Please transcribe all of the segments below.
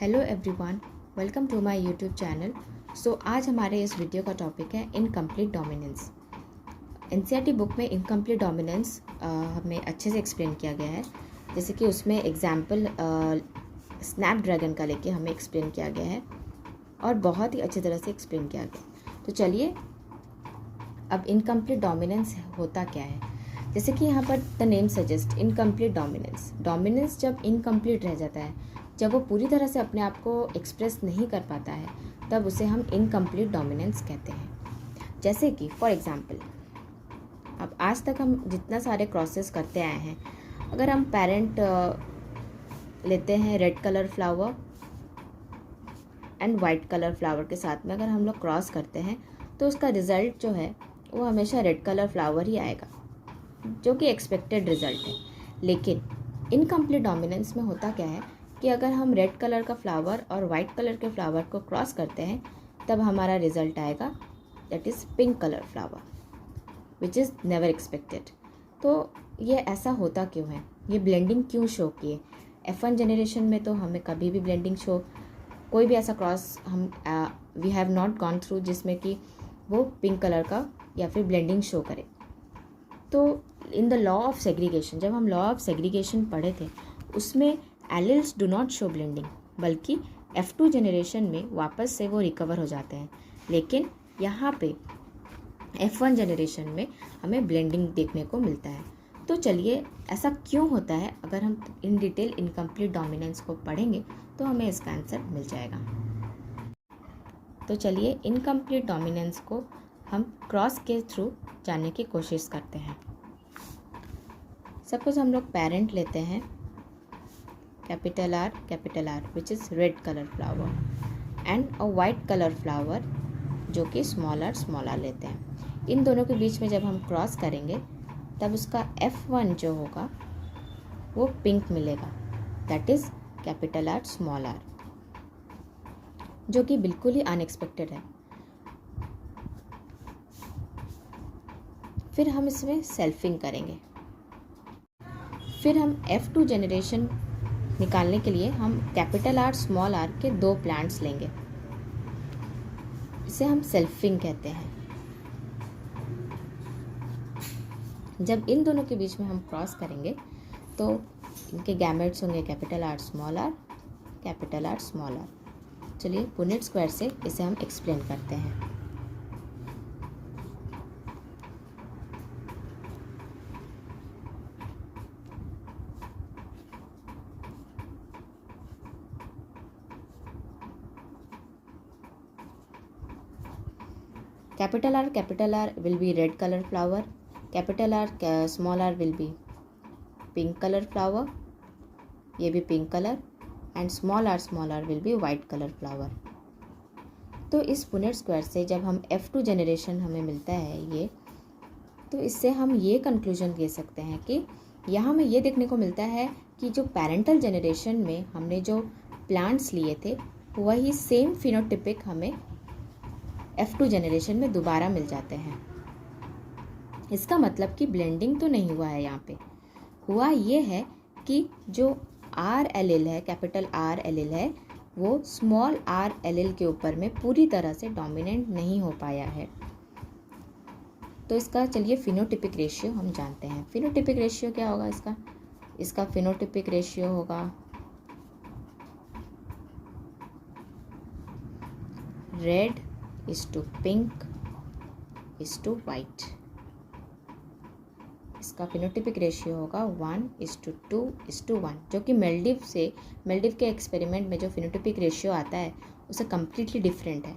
Hello everyone, welcome to my YouTube channel. आज हमारे इस वीडियो का टॉपिक है इनकम्प्लीट डोमिनेंस। एनसीईआरटी बुक में इनकम्प्लीट डोमिनेंस हमें अच्छे से एक्सप्लेन किया गया है। जैसे कि उसमें एग्जाम्पल स्नैपड्रैगन का लेके हमें एक्सप्लेन किया गया है और बहुत ही अच्छी तरह से एक्सप्लेन किया गया। तो चलिए अब इनकम्प्लीट डोमिनेंस होता क्या है। जैसे कि यहाँ पर the name suggest incomplete dominance. Dominance जब इनकम्प्लीट रह जाता है, जब वो पूरी तरह से अपने आप को एक्सप्रेस नहीं कर पाता है, तब उसे हम इनकम्प्लीट डोमिनेंस कहते हैं। जैसे कि फॉर एग्जांपल, अब आज तक हम जितना सारे क्रॉसेस करते आए हैं, अगर हम पेरेंट लेते हैं red colour flower and white colour flower के साथ में अगर हम लोग क्रॉस करते हैं तो उसका रिज़ल्ट जो है वो हमेशा रेड कलर फ्लावर ही आएगा, जो कि एक्सपेक्टेड रिज़ल्ट है। लेकिन इनकम्प्लीट डोमिनेंस में होता क्या है कि अगर हम रेड कलर का फ्लावर और वाइट कलर के फ्लावर को क्रॉस करते हैं तब हमारा रिज़ल्ट आएगा that is pink colour flower, which is never expected. तो ये ऐसा होता क्यों है, ये ब्लेंडिंग क्यों शो किए। F1 जनरेशन में तो हमें कभी भी ब्लेंडिंग शो, कोई भी ऐसा क्रॉस हम we have not gone through जिसमें कि वो पिंक कलर का या फिर ब्लेंडिंग शो करे। तो in the law of segregation, जब हम लॉ ऑफ सेग्रीगेशन पढ़े थे उसमें alleles do not show blending, बल्कि F2 जनरेशन में वापस से वो रिकवर हो जाते हैं। लेकिन यहाँ पे F1 जनरेशन में हमें ब्लेंडिंग देखने को मिलता है। तो चलिए ऐसा क्यों होता है, अगर हम इन डिटेल इनकम्प्लीट डोमिनेंस को पढ़ेंगे तो हमें इसका आंसर मिल जाएगा। तो चलिए इनकम्प्लीट डोमिनेंस को हम क्रॉस के थ्रू जानने की कोशिश करते हैं। सपोज हम लोग पेरेंट लेते हैं capital R which is red colour flower and a white colour flower जो कि स्मॉल r लेते हैं। इन दोनों के बीच में जब हम क्रॉस करेंगे तब उसका F1 जो होगा वो पिंक मिलेगा, that is capital R small r, जो कि बिल्कुल ही अनएक्सपेक्टेड है। फिर हम इसमें सेल्फिंग करेंगे। फिर हम F2 जनरेशन निकालने के लिए हम कैपिटल R स्मॉल r के दो प्लांट्स लेंगे, इसे हम सेल्फिंग कहते हैं। जब इन दोनों के बीच में हम क्रॉस करेंगे तो इनके गैमेट्स होंगे कैपिटल R स्मॉल r। चलिए पुनेट स्क्वायर से इसे हम एक्सप्लेन करते हैं। Capital R will be red color flower, capital R small r will be pink colour flower, ये भी pink colour, and small r will be white colour flower. तो इस पुनेट स्क्वायर से जब हम F2 जनरेशन हमें मिलता है ये, तो इससे हम ये कंक्लूजन दे सकते हैं कि यहाँ हमें ये देखने को मिलता है कि जो पेरेंटल जनरेशन में हमने जो प्लांट्स लिए थे वही सेम फिनोटिपिक हमें F2 जनरेशन में दोबारा मिल जाते हैं। इसका मतलब कि ब्लेंडिंग तो नहीं हुआ है, यहाँ पे हुआ ये है कि जो R एलिल है, कैपिटल R एलिल है, वो स्मॉल r एलिल के ऊपर में पूरी तरह से डोमिनेंट नहीं हो पाया है। तो इसका चलिए फिनोटिपिक रेशियो हम जानते हैं। फिनोटिपिक रेशियो क्या होगा इसका फिनोटिपिक रेशियो होगा red is to pink is to white. इसका फिनोटिपिक रेशियो होगा 1:2:1, जो कि मेल्डिव के एक्सपेरिमेंट में जो फिनोटिपिक रेशियो आता है उसे कम्प्लीटली डिफरेंट है।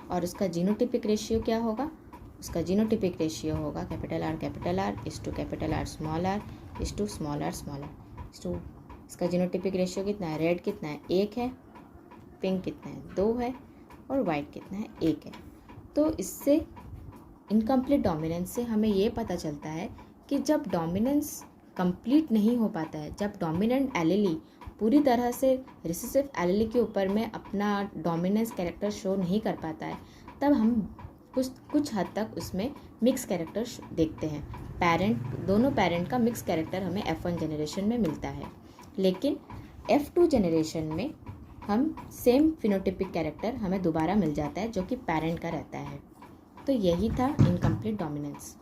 और उसका जीनोटिपिक रेशियो क्या होगा, उसका जीनोटिपिक रेशियो होगा capital R is to capital R small r is to small r is to. इसका जीनोटिपिक रेशियो कितना है, रेड कितना है, 1 है, पिंक कितना है, 2 है, और वाइट कितना है, 1 है। तो इससे इनकम्प्लीट डोमिनेंस से हमें ये पता चलता है कि जब डोमिनेंस कंप्लीट नहीं हो पाता है, जब डोमिनेंट एलीली पूरी तरह से रिसेसिव एलीली के ऊपर में अपना डोमिनेंस कैरेक्टर शो नहीं कर पाता है, तब हम कुछ हद तक उसमें मिक्स कैरेक्टर देखते हैं। दोनों पेरेंट का मिक्स कैरेक्टर हमें F1 जनरेशन में मिलता है। लेकिन F2 जनरेशन में हम सेम फिनोटिपिक कैरेक्टर हमें दोबारा मिल जाता है जो कि पेरेंट का रहता है। तो यही था इनकम्प्लीट डोमिनेंस।